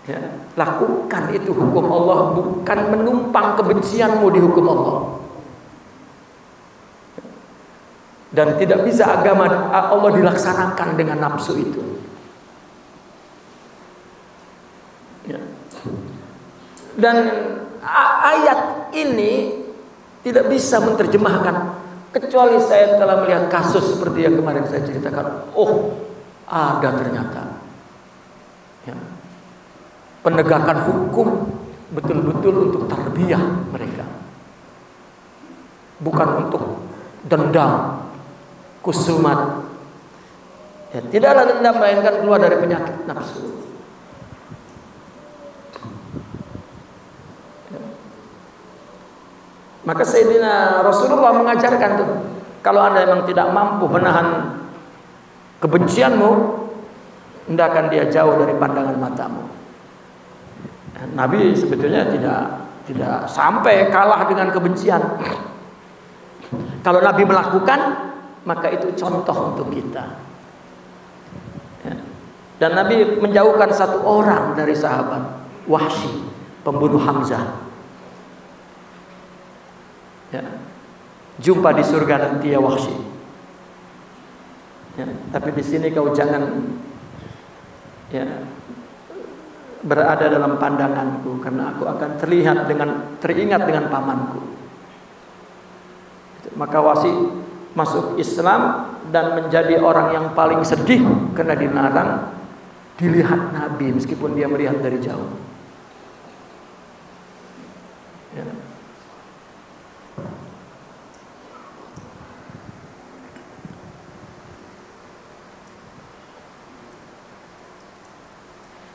ya, lakukan itu hukum Allah, bukan menumpang kebencianmu di hukum Allah. Dan tidak bisa agama Allah dilaksanakan dengan nafsu itu. Ya. Dan ayat ini tidak bisa menerjemahkan kecuali saya telah melihat kasus seperti yang kemarin saya ceritakan. Oh, ada ternyata, ya, penegakan hukum betul-betul untuk tarbiyah mereka, bukan untuk dendam, kusumat. Ya, tidaklah dendam melainkan keluar dari penyakit nafsu. Maka Sayyidina Rasulullah mengajarkan tuh, kalau Anda memang tidak mampu menahan kebencianmu, hendakkan dia jauh dari pandangan matamu. Nabi sebetulnya tidak sampai kalah dengan kebencian. Kalau Nabi melakukan, maka itu contoh untuk kita. Dan Nabi menjauhkan satu orang dari sahabat, Wahsy, pembunuh Hamzah. Ya. Jumpa di surga nanti ya Wahsy. Ya, tapi di sini kau jangan, ya, berada dalam pandanganku, karena aku akan teringat dengan pamanku. Maka Wahsy masuk Islam dan menjadi orang yang paling sedih karena dilarang dilihat Nabi meskipun dia melihat dari jauh. Ya.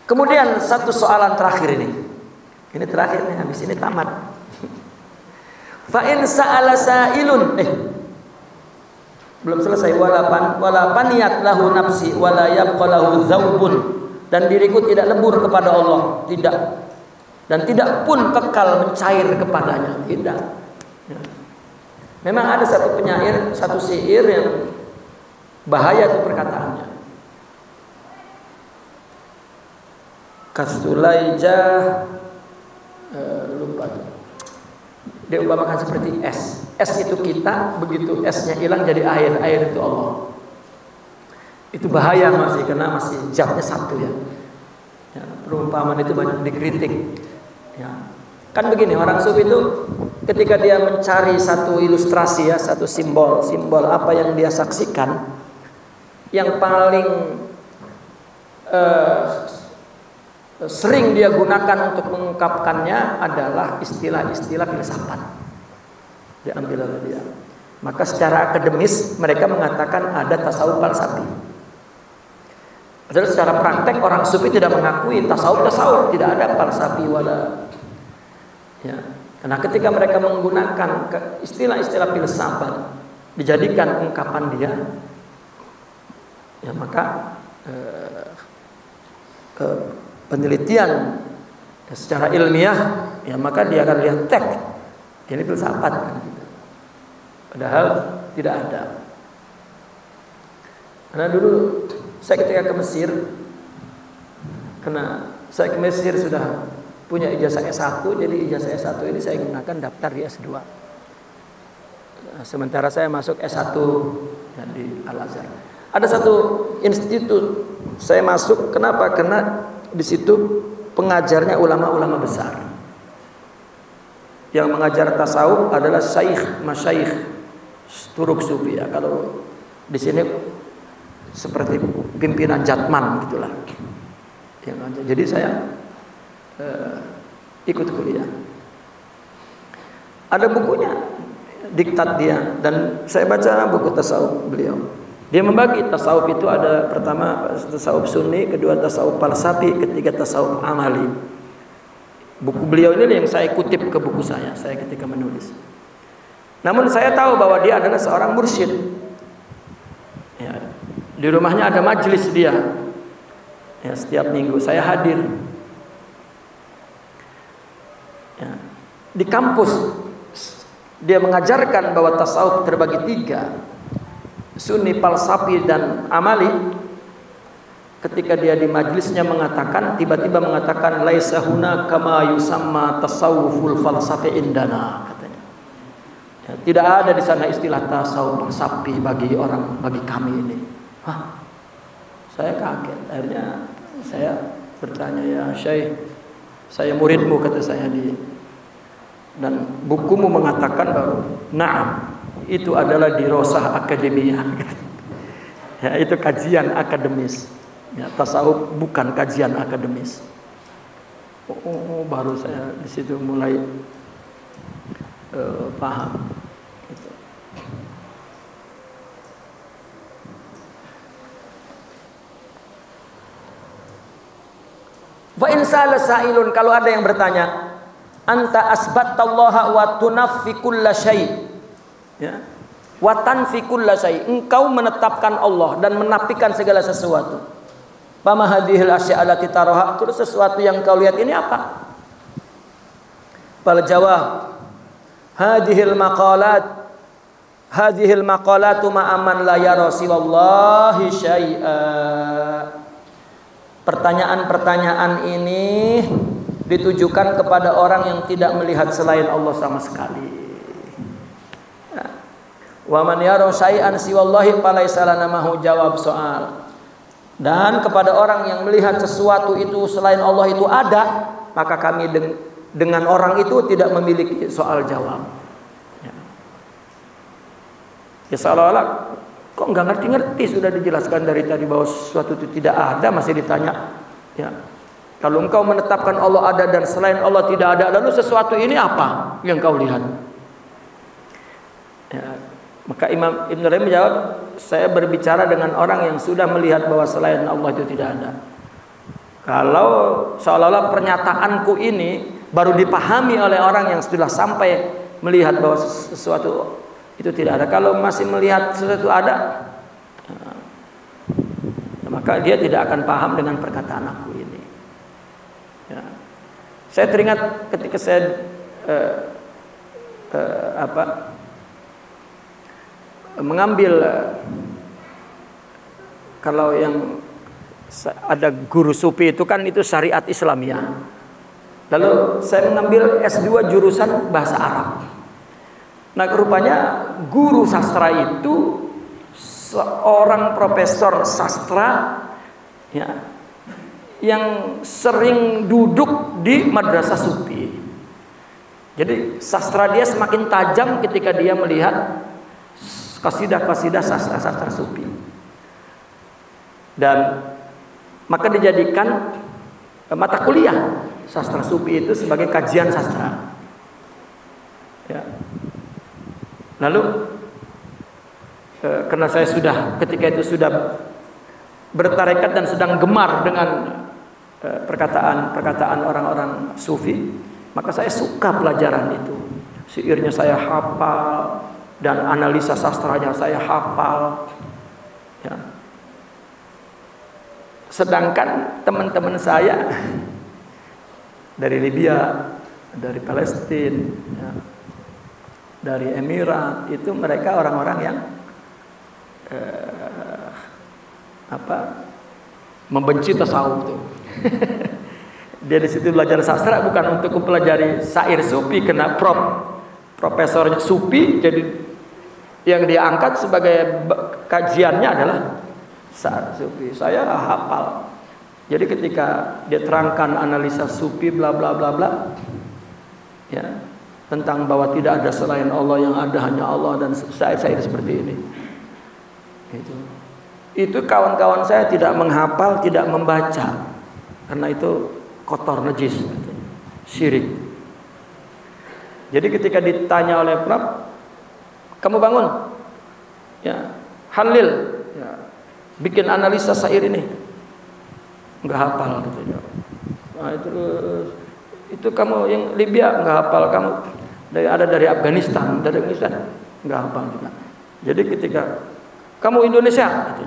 Kemudian satu soalan terakhir ini. Ini terakhir nih, habis ini tamat. Fa in sa'ala sa'ilun, belum selesai. Wala paniyat lahu nafsi wala yabqa lahu dzaubun, dan diriku tidak lebur kepada Allah, tidak, dan tidak pun kekal mencair kepadanya, tidak. Memang ada satu penyair, satu syair yang bahaya itu perkataannya. Kasulaijah, lupa tuh. Dia umpamakan seperti es. Es itu kita, begitu esnya hilang jadi air. Air itu Allah. Itu bahaya masih, karena masih zatnya satu ya. Ya, perumpamaan itu banyak dikritik. Ya. Kan begini, orang sufi itu ketika dia mencari satu ilustrasi ya, satu simbol apa yang dia saksikan, yang paling sering dia gunakan untuk mengungkapkannya adalah istilah-istilah filsafat. Diambil oleh dia. Maka secara akademis mereka mengatakan ada tasawuf falsafi. Padahal secara praktek orang sufi tidak mengakui tasawuf, tidak ada falsafi wala. Ya. Karena ketika mereka menggunakan istilah-istilah filsafat dijadikan ungkapan dia, ya maka penelitian secara ilmiah, ya maka dia akan lihat teks ini filsafat kan, gitu. Padahal tidak ada. Karena dulu saya ketika ke Mesir, karena saya ke Mesir sudah punya ijazah S1, jadi ijazah S1 ini saya gunakan daftar di S2. Sementara saya masuk S1 di Al-Azhar. Ada satu institut saya masuk, kenapa? Karena di situ pengajarnya ulama-ulama besar. Yang mengajar tasawuf adalah masyayikh turuk sufi ya. Kalau di sini seperti pimpinan Jatman gitulah. Jadi saya ikut kuliah. Ada bukunya, diktat dia, dan saya baca buku tasawuf beliau. Dia membagi tasawuf itu ada pertama tasawuf sunni, kedua tasawuf falsafi, ketiga tasawuf amali. Buku beliau ini yang saya kutip ke buku saya ketika menulis. Namun saya tahu bahwa dia adalah seorang mursyid. Ya, di rumahnya ada majelis dia. Ya, setiap minggu saya hadir. Ya, di kampus dia mengajarkan bahwa tasawuf terbagi 3. Sunni, falsafi, dan amali. Ketika dia di majelisnya tiba-tiba mengatakan laisa huna kama yusamma tasawuful falsafi indana, katanya. Ya, tidak ada di sana istilah tasawuf falsafi bagi kami ini. Hah? Saya kaget. Akhirnya saya bertanya, ya Syekh, saya muridmu, kata saya dan bukumu mengatakan bahwa na'am, itu adalah dirosah akademia. Ya, itu kajian akademis. Ya, tasawuf bukan kajian akademis. Baru saya di situ mulai paham. Gitu. Wa in sa'ala sa'ilun, kalau ada yang bertanya, anta asbattallaha wa tunaffi kulla syai'. Ya. Wa tanfi kulla syai', engkau menetapkan Allah dan menafikan segala sesuatu. Fama hadhil asya' allati taraha, terus sesuatu yang kau lihat ini apa? Fal jawab, hadhil maqalatu ma'aman la yara siwallahi syai'a. Pertanyaan-pertanyaan ini ditujukan kepada orang yang tidak melihat selain Allah sama sekali. Wa man yara syai'an siwallahi falaisa lana mahu jawab soal. Dan kepada orang yang melihat sesuatu itu selain Allah itu ada, maka kami dengan orang itu tidak memiliki soal jawab. Ya seolah-olah kok nggak ngerti-ngerti, sudah dijelaskan dari tadi bahwa sesuatu itu tidak ada, masih ditanya. Ya, kalau engkau menetapkan Allah ada dan selain Allah tidak ada, lalu sesuatu ini apa yang kau lihat? Ya, maka Imam Ibn Rajab menjawab, saya berbicara dengan orang yang sudah melihat bahwa selain Allah itu tidak ada. Kalau seolah-olah pernyataanku ini baru dipahami oleh orang yang sudah sampai melihat bahwa sesuatu itu tidak ada. Kalau masih melihat sesuatu ada, maka dia tidak akan paham dengan perkataan aku ini. Ya. Saya teringat ketika saya mengambil kalau yang ada guru sufi itu kan itu syariat Islamiyah. Lalu saya mengambil S2 jurusan bahasa Arab. Nah, rupanya guru sastra itu seorang profesor sastra ya, yang sering duduk di madrasah sufi. Jadi sastra dia semakin tajam ketika dia melihat kasidah-kasidah sastra-sastra sufi. Dan maka dijadikan mata kuliah sastra sufi itu sebagai kajian sastra. Ya. Lalu karena saya ketika itu sudah bertarekat dan sedang gemar dengan perkataan orang-orang sufi, maka saya suka pelajaran itu. Syairnya saya hafal dan analisa sastranya saya hafal. Ya. Sedangkan teman-teman saya dari Libya, dari Palestina, ya, dari Emirat, itu mereka orang-orang yang membenci tasawuf tuh. Dia di situ belajar sastra bukan untuk mempelajari syair sufi, kena profesornya sufi, jadi yang diangkat sebagai kajiannya adalah syair sufi. Saya hafal. Jadi ketika dia terangkan analisa sufi bla bla bla bla, ya, tentang bahwa tidak ada selain Allah, yang ada hanya Allah, dan syair-syair seperti ini. Itu kawan-kawan saya tidak menghafal, tidak membaca, karena itu kotor, najis, syirik. Jadi ketika ditanya oleh Prof, kamu bangun, ya, Halil, ya, bikin analisa syair ini, nggak hafal, gitu. Nah, itu kamu yang Libya nggak hafal, kamu dari Afghanistan, nggak hafal juga. Jadi ketika kamu Indonesia, gitu.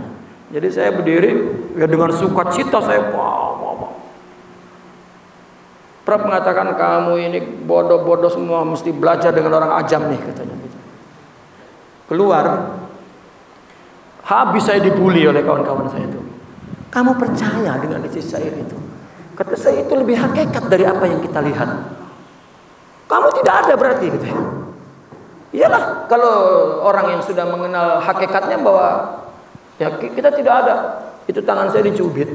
Jadi saya berdiri ya, dengan sukacita saya Prof mengatakan kamu ini bodoh-bodoh semua, mesti belajar dengan orang ajam nih, katanya. Keluar, habis saya dibully oleh kawan-kawan saya itu. Kamu percaya dengan isi syair itu? Kata saya, itu lebih hakikat dari apa yang kita lihat. Kamu tidak ada berarti, gitu. Iyalah, kalau orang yang sudah mengenal hakikatnya bahwa ya kita tidak ada. Itu tangan saya dicubit.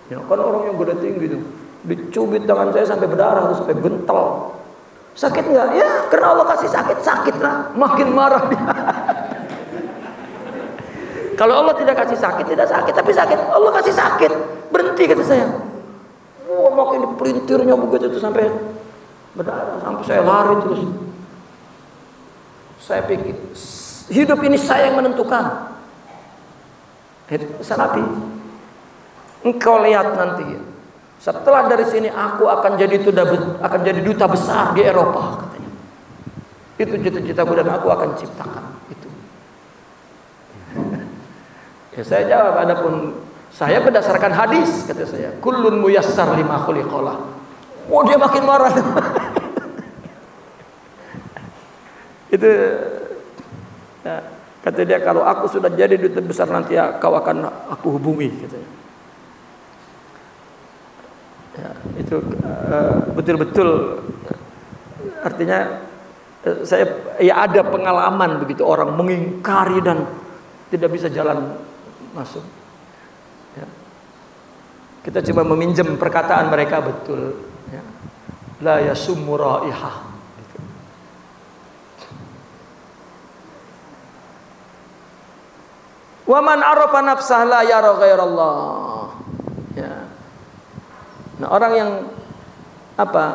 Ya, kan orang yang gede tinggi itu dicubit tangan saya sampai berdarah, sampai gental. Sakit nggak? Ya, karena Allah kasih sakit lah. Makin marah dia. Kalau Allah tidak kasih sakit, tidak sakit, tapi sakit. Allah kasih sakit, berhenti, kata saya. Wah, makin dipelintirnya begitu tuh sampai berdarah, sampai saya lari terus. Saya pikir hidup ini saya yang menentukan. Salafi, engkau lihat nanti, setelah dari sini aku akan jadi duta besar di Eropa, katanya. Itu cita-citaku dan aku akan ciptakan itu. Ya, saya jawab, adapun saya berdasarkan hadis, kata saya, kullun muyassar lima khuliqalah. Oh, dia makin marah. Itu ya, kata dia, kalau aku sudah jadi duta besar nanti ya, kau akan aku hubungi, katanya. Ya, itu betul-betul artinya saya ya ada pengalaman begitu, orang mengingkari dan tidak bisa jalan masuk. Ya. Kita coba meminjam perkataan mereka, betul. Ya. La yasummu raihah. Wa man arafa nafsah la yara ghairallah. Ya. Nah, orang yang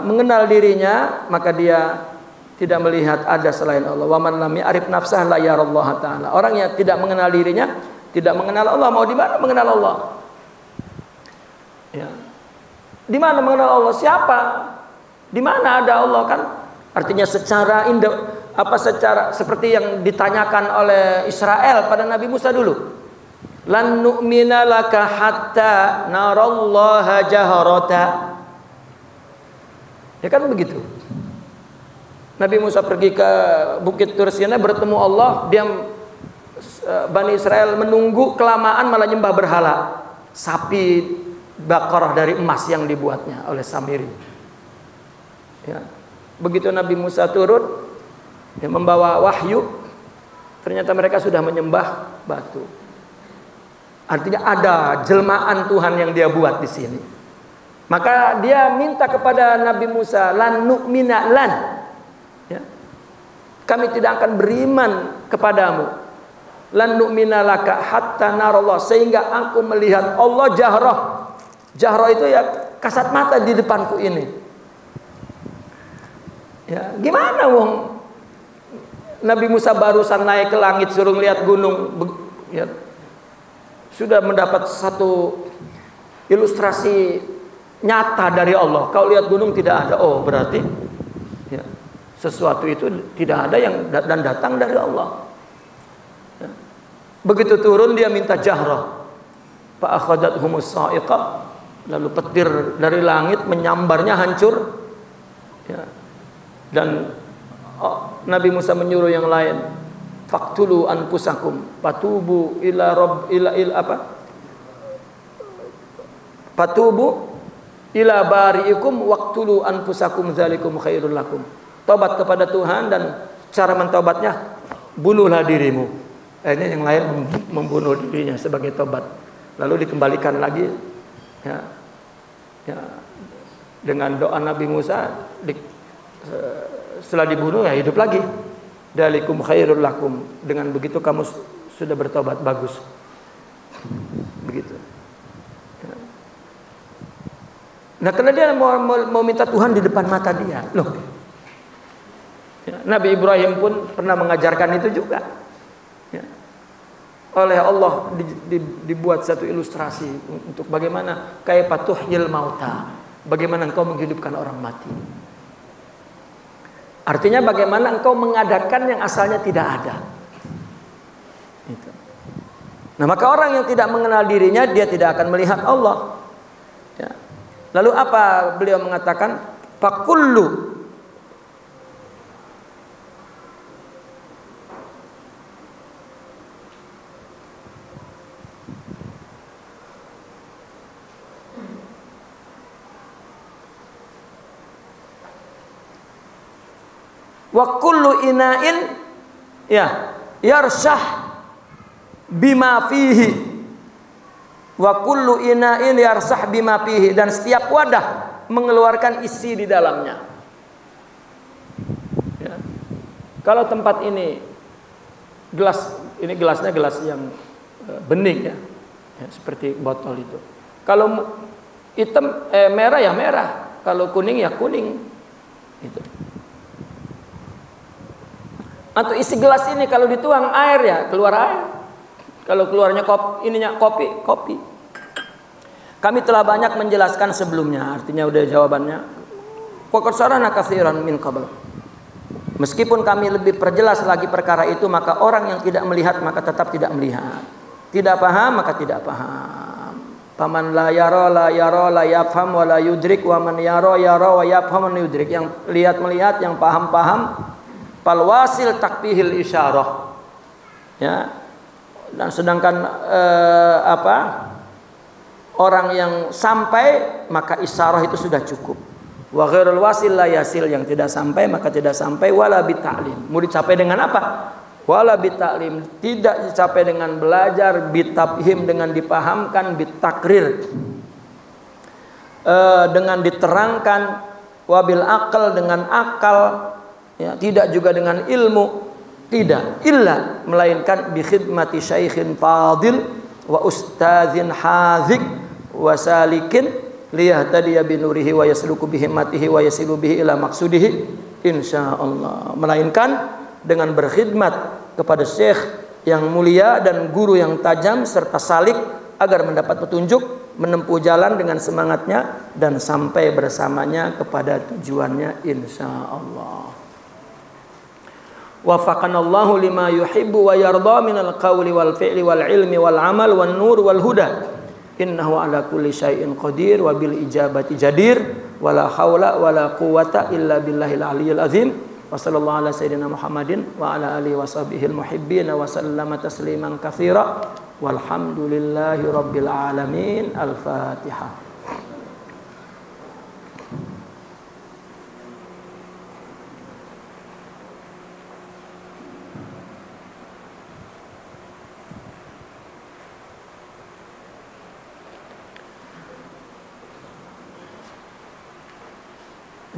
mengenal dirinya, maka dia tidak melihat ada selain Allah. Wa man lam ya'rif nafsah la yarallahu ta'ala. Orang yang tidak mengenal dirinya, tidak mengenal Allah, mau di mana mengenal Allah? Ya. Di mana mengenal Allah? Siapa? Di mana ada Allah, kan? Artinya secara seperti yang ditanyakan oleh Israel pada Nabi Musa dulu. Lan nu'mina laka hatta narallaha jaharata. Ya kan begitu. Nabi Musa pergi ke Bukit Tur Sina, bertemu Allah, Bani Israel menunggu kelamaan, malah nyembah berhala. Sapi Baqarah dari emas yang dibuatnya oleh Samiri. Ya. Begitu Nabi Musa turun, yang membawa wahyu, ternyata mereka sudah menyembah batu. Artinya ada jelmaan Tuhan yang dia buat di sini. Maka dia minta kepada Nabi Musa, lan nu'mina lan. Ya. Kami tidak akan beriman kepadamu. Lan nu'mina laka hatta narallah, sehingga aku melihat Allah jahrah. Jahrah itu ya kasat mata di depanku ini. Ya, gimana wong Nabi Musa barusan naik ke langit suruh lihat gunung, ya, sudah mendapat satu ilustrasi nyata dari Allah. Kau lihat gunung tidak ada, oh berarti ya, sesuatu itu tidak ada yang dan datang dari Allah. Ya. Begitu turun dia minta jahrah, fa akhadhathumus sa'iqah, lalu petir dari langit menyambarnya hancur. Ya. Dan Nabi Musa menyuruh yang lain, faqtulu anfusakum fatubu ila rabb ila apa? Fatubu ila bari'ikum waqtulu anfusakum dzalikum khairul lakum. Tobat kepada Tuhan, dan cara mentobatnya bunuhlah dirimu. Ini yang lain membunuh dirinya sebagai tobat. Lalu dikembalikan lagi ya, ya, dengan doa Nabi Musa setelah dibunuh ya hidup lagi. Dzalikum khairul lakum. Dengan begitu kamu sudah bertobat, bagus. Begitu. Ya. Nah, karena dia mau minta Tuhan di depan mata dia. Loh. Ya, Nabi Ibrahim pun pernah mengajarkan itu juga. Ya. Oleh Allah dibuat satu ilustrasi untuk bagaimana kaifa tuhyil mauta. Bagaimana engkau menghidupkan orang mati. Artinya bagaimana engkau mengadakan yang asalnya tidak ada. Itu. Nah, maka orang yang tidak mengenal dirinya, dia tidak akan melihat Allah. Ya. Lalu apa beliau mengatakan? Fakullu wa kullu ina'in ya yarsah bima fihi, wa kullu ina'in yarsah bima fihi, dan setiap wadah mengeluarkan isi di dalamnya. Ya. Kalau tempat ini gelas, ini gelasnya gelas yang bening ya, seperti botol itu. Kalau hitam merah ya merah, kalau kuning ya kuning. Itu. Atau isi gelas ini kalau dituang air ya keluar air. Kalau keluarnya kopi. Kami telah banyak menjelaskan sebelumnya, artinya udah jawabannya. Faqad sarana katsiran min qabl. Meskipun kami lebih perjelas lagi perkara itu, maka orang yang tidak melihat maka tetap tidak melihat. Tidak paham maka tidak paham. Paman la yara la yafham wa la yudrik, wa man yara wa yafham wa yudrik. Yang lihat melihat, yang paham paham. Fal wasil takfihil isyarah. Ya. Dan sedangkan orang yang sampai maka isyarah itu sudah cukup. Wa ghairul wasil la yasil, yang tidak sampai maka tidak sampai. Wala bita'lim, mau dicapai dengan apa? Wala bita'lim, tidak dicapai dengan belajar, bitafhim dengan dipahamkan, bitakrir dengan diterangkan, wabil akal dengan akal, ya, tidak juga dengan ilmu, tidak, illa melainkan bi khidmati syaikhin fadil wa ustadzin hazik wa salikin liyahtadiya bi nurihi wa yasluku bi himmatihi wa yasilu bihi ila maqsudihi insyaallah. Melainkan dengan berkhidmat kepada syekh yang mulia dan guru yang tajam serta salik agar mendapat petunjuk, menempuh jalan dengan semangatnya dan sampai bersamanya kepada tujuannya insyaallah. Wafaqanallahu lima yuhibbu wa yarda minal qawli wal fi'li wal ilmi wal amal wan nur wal huda. Innahu ala kulli syai'in qadir wa bil ijabati jadir wa la haula wa la quwwata illa billahil aliyyil azim. Wa sallallahu ala sayyidina Muhammadin wa ala alihi wa sahbihi al muhibbin wa sallama tasliman katsira walhamdulillahi rabbil alamin. Al-Fatihah.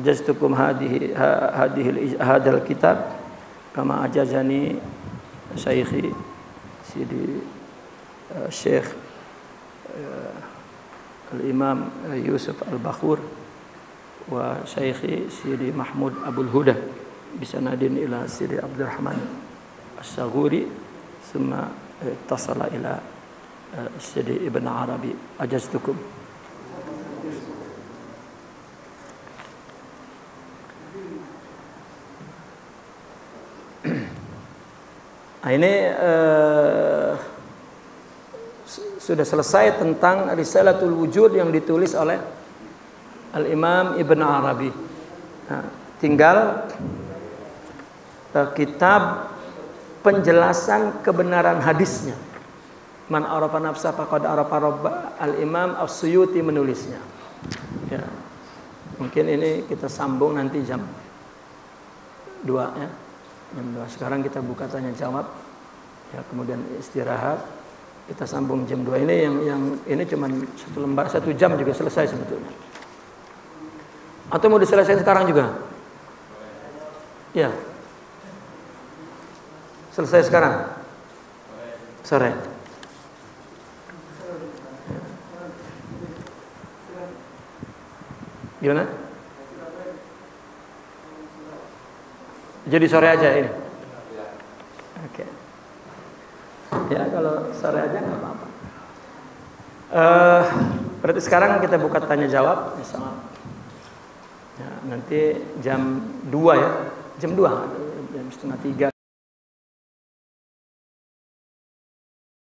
ajaztukum hadal kitab kama ajazani Syekhi Sidi Syekh Al-Imam Yusuf Al-Bakhur wa Syekhi Sidi Mahmud Abul Huda bisanadin ila Sidi Abdurrahman As-Saghuri summa tasala ila Sidi Ibn Arabi ajaztukum. Nah, ini sudah selesai tentang Risalatul Wujud yang ditulis oleh Al-Imam Ibn Arabi. Nah, tinggal kitab penjelasan kebenaran hadisnya. Man arafa nafsa faqad arafa rabba, Al-Imam As-Suyuti menulisnya. Ya. Mungkin ini kita sambung nanti jam 2 ya. Jam 2. Sekarang kita buka tanya jawab. Ya, kemudian istirahat. Kita sambung jam 2. Ini yang ini cuma 1 lembar 1 jam juga selesai sebetulnya. Atau mau diselesaikan sekarang juga? Ya. Selesai sekarang? Sore. Gimana? Jadi sore aja ini. Oke. Ya kalau sore aja nggak apa-apa. Berarti sekarang kita buka tanya jawab. Ya, nanti jam 2 ya. Jam 2. Jam setengah 3